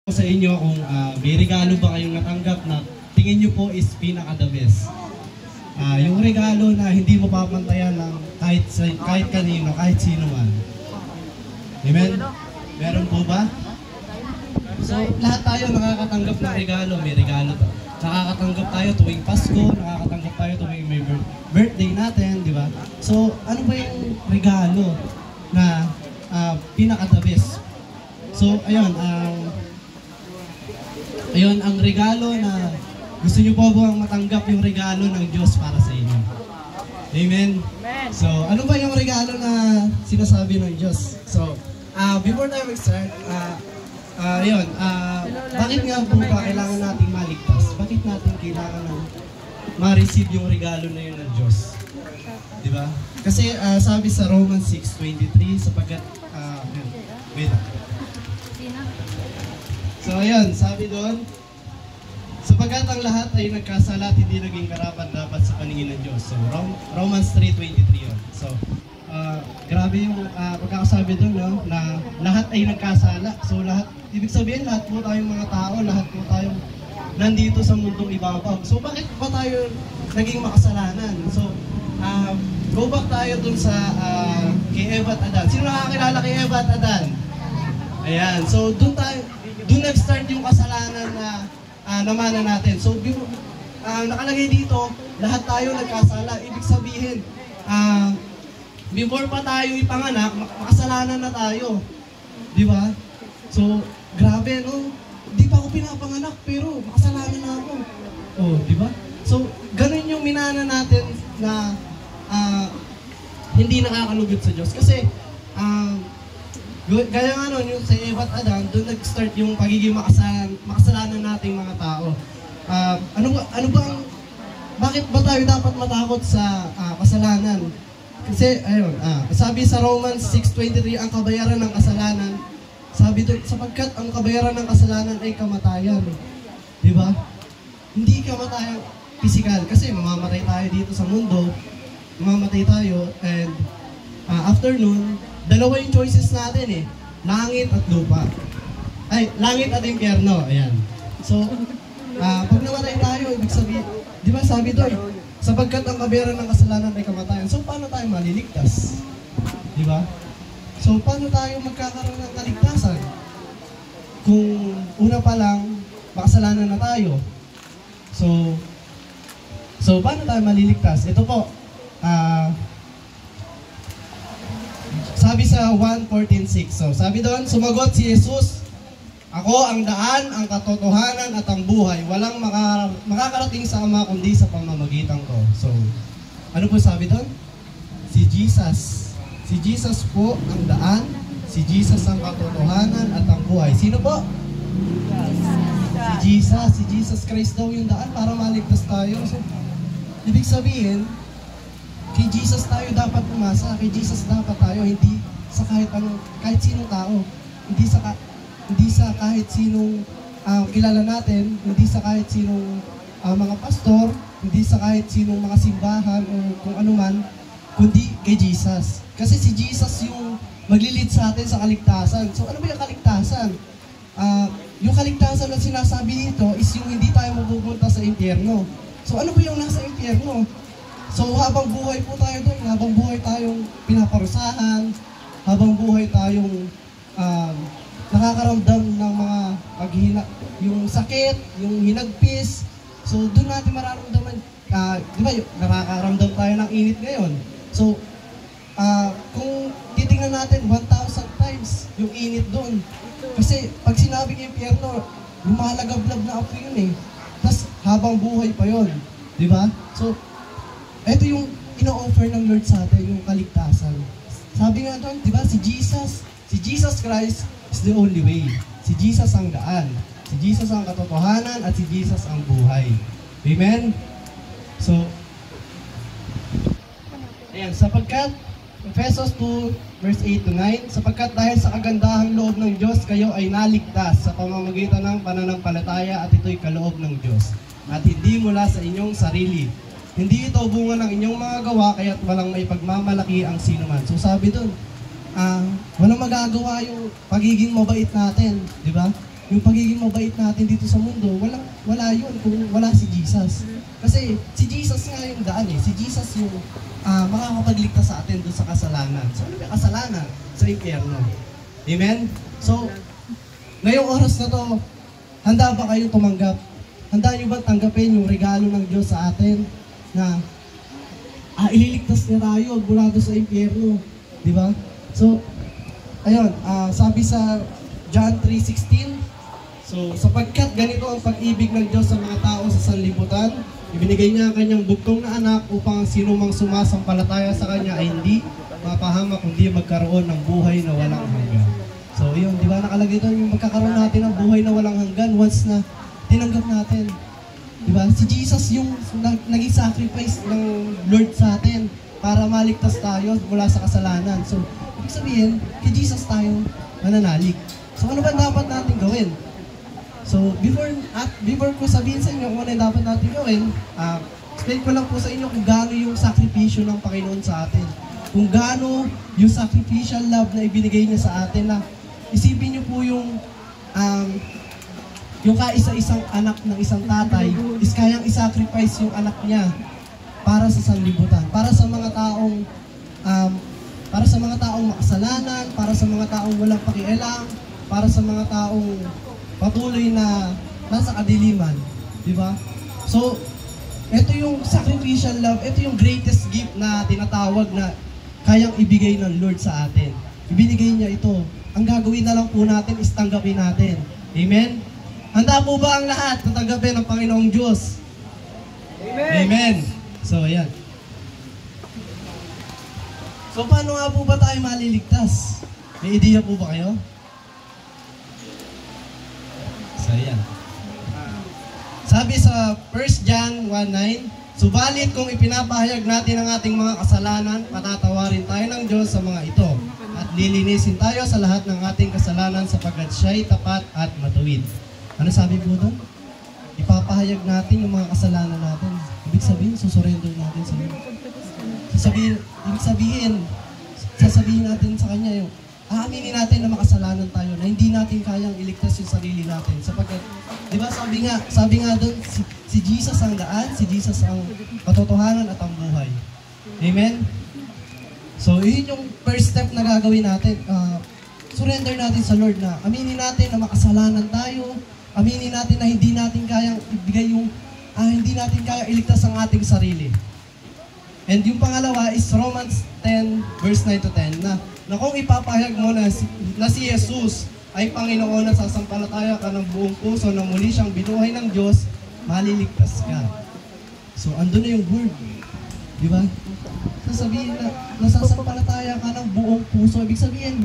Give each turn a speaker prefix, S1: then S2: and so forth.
S1: Sa inyo kung may regalo ba kayong natanggap na tingin nyo po is pinaka-the best. Yung regalo na hindi mo papantayan ng kahit kanino, kahit sino man. Amen? Meron po ba? So, lahat tayo nakakatanggap ng regalo. May regalo to. Nakakatanggap tayo tuwing Pasko, nakakatanggap tayo tuwing may birthday natin, di ba? So, ano ba yung regalo na pinaka-the best? So, ayun, ang regalo na gusto nyo po bang matanggap yung regalo ng Diyos para sa inyo. Amen? So, ano ba yung regalo na sinasabi ng Diyos? So, before tayo mag-start, bakit nga po ba kailangan nating maligtas? Bakit natin kailangan ma-receive yung regalo na yun ng Diyos? Di ba? Kasi sabi sa Romans 6:23, sapagkat, So ayun, sabi doon, sapagkat ang lahat ay nagkasala at hindi naging karapat-dapat sa paningin ng Diyos. So Romans 3:23 yun. So grabe yung pagkakasabi doon, no? Na lahat ay nagkasala. So lahat, ibig sabihin lahat po tayong mga tao, lahat po tayong nandito sa mundong ibabaw. So bakit pa tayo naging makasalanan? So go back tayo dun sa kay Eva at Adan. Sino nakakilala kay Eva at Adan? Ayan, so doon nag-start yung kasalanan na namana natin. So, nakalagay dito, lahat tayo nagkasala. Ibig sabihin, before pa tayo ipanganak, makasalanan na tayo. Di ba? So, grabe, no? Di pa ako pinapanganak, pero makasalanan na ako. Oh, di ba? So, ganun yung minana natin na hindi nakakalugod sa Diyos. Kasi, gaya nga nun, yung sa Eva at Adan, doon nag-start yung pagiging makasalanan nating mga tao. Bakit ba tayo dapat matakot sa kasalanan? Kasi, ayun, sabi sa Romans 6:23, ang kabayaran ng kasalanan, sabi doon, sapagkat ang kabayaran ng kasalanan ay kamatayan. Di ba? Hindi kamatayan physical, kasi mamamatay tayo dito sa mundo, mamamatay tayo, and after nun, dalawa yung choices natin eh. Langit at lupa. Ay, langit at impyerno. Ayan. So, pag namatay tayo, ibig sabihin, di ba sabi doon, sapagkat ang kabayaran ng kasalanan ay kamatayan. So, paano tayo maliligtas? Di ba? So, paano tayo magkakaroon ng kaligtasan? Kung una pa lang, makasalanan na tayo. So paano tayo maliligtas? Ito po, sabi sa 1:14:6. So, sabi doon, sumagot si Jesus, ako ang daan, ang katotohanan at ang buhay. Walang makakarating sa Ama kundi sa pamamagitan ko. So, ano po sabi doon? Si Jesus. Si Jesus po ang daan, si Jesus ang katotohanan at ang buhay. Sino po? Si Jesus. Si Jesus Christ daw yung daan para maligtas tayo. So, ibig sabihin, kay Jesus tayo dapat umasa, kay Jesus dapat tayo, hindi sa kahit sinong tao, hindi sa kahit sinong kilala natin, hindi sa kahit sinong mga pastor, hindi sa kahit sinong mga simbahan o kung ano man, kundi kay Jesus. Kasi si Jesus yung maglilid sa atin sa kaligtasan. So ano ba yung kaligtasan? Yung kaligtasan na sinasabi dito is yung hindi tayo mapupunta sa impyerno. So ano ba yung nasa impyerno? So habang buhay po tayo doon, habang buhay tayong pinaparusahan, habang buhay tayong nakakaramdam ng mga yung sakit, yung hinagpis, so doon natin mararamdaman, di ba, nakakaramdam tayo ng init ngayon. So, kung titingnan natin 1,000 times yung init doon, kasi pag sinabing impyerno, lumalagablab na apoy yun eh. Tapos habang buhay pa yun, di ba? So, ito yung ino-offer ng Lord sa atin, yung kaligtasan. Sabi nga doon, di ba, si Jesus Christ is the only way. Si Jesus ang daan. Si Jesus ang katotohanan at si Jesus ang buhay. Amen? So, ayan, sapagkat, Efesos 2:8-9, sapagkat dahil sa kagandahang loob ng Diyos, kayo ay naligtas sa pamamagitan ng pananampalataya at ito'y kaloob ng Diyos. At hindi mula sa inyong sarili. Hindi ito bunga ng inyong mga gawa, kaya't walang may pagmamalaki ang sinuman. So sabi doon, walang magagawa yung pagiging mabait natin, di ba? yung pagiging mabait natin dito sa mundo, wala yun kung wala si Jesus. Kasi si Jesus nga yung daan eh. Si Jesus yung makakapagligtas sa atin doon sa kasalanan. So ano ba kasalanan? Sa impyerno. Amen? So, ngayong oras na to, handa ba kayong tumanggap? Handa nyo ba tanggapin yung regalo ng Diyos sa atin na ililigtas niya tayo mula doon sa impyerno? Di ba? So, ayun, sabi sa John 3:16, so, sapagkat ganito ang pag-ibig ng Diyos sa mga tao sa sanlibutan, ibinigay niya ang kanyang bugtong na anak upang sino mang sumasampalataya sa kanya ay hindi mapahamak kundi magkaroon ng buhay na walang hanggan. So yun, di ba nakalagay doon yung magkakaroon natin ng buhay na walang hanggan once na tinanggap natin. Di ba? Si Jesus yung naging sacrifice ng Lord sa atin para maligtas tayo mula sa kasalanan. So, ibig sabihin, kay Jesus tayo mananalig. So ano ba dapat natin gawin? So, before ko sabihin sa inyo kung ano yung dapat natin gawin, explain ko lang po sa inyo kung gaano yung sakripisyo ng Panginoon sa atin. Kung gaano yung sacrificial love na ibinigay niya sa atin na isipin niyo po yung kaisa-isang anak ng isang tatay is kayang isacrifice yung anak niya para sa sanlibutan, para sa mga taong makasalanan, para sa mga taong walang pakialam, para sa mga taong patuloy na nasa kadiliman, di ba? So, ito yung sacrificial love, ito yung greatest gift na tinatawag na kayang ibigay ng Lord sa atin. Ibinigay niya ito. Ang gagawin na lang po natin is tanggapin natin. Amen? Handa po ba ang lahat na tanggapin ng Panginoong Diyos? Amen! Amen! So, ayan. So, paano nga po ba tayo maliligtas? May ideya po ba kayo? So, ayan. Sabi sa 1 John 1:9, subalit kung ipinapahayag natin ang ating mga kasalanan, patatawarin tayo ng Diyos sa mga ito. At lilinisin tayo sa lahat ng ating kasalanan sapagkat siya'y tapat at matuwid. Ano sabi po doon? Ipapahayag natin yung mga kasalanan natin. Ibig sabihin, susurrender natin sa Diyos. Sasabihin natin sa Kanya yung aaminin natin na makasalanan tayo, na hindi natin kayang iligtas yung sarili natin. Sapagkat, di ba sabi nga doon, si Jesus ang daan, si Jesus ang katotohanan at ang buhay. Amen? So, yun yung first step na gagawin natin. Surrender natin sa Lord na aminin natin na makasalanan tayo, aminin natin na hindi natin kayang ibigay yung, hindi natin kayang iligtas ang ating sarili. And yung pangalawa is Romans 10 verse 9 to 10 na kung ipapahayag mo na si Jesus ay Panginoon at sasampalataya ka ng buong puso na muli siyang binuhay ng Diyos, maliligtas ka. So, andun na yung word. Di ba? Sasabihin na nasasampalataya ka ng buong puso. Ibig sabihin,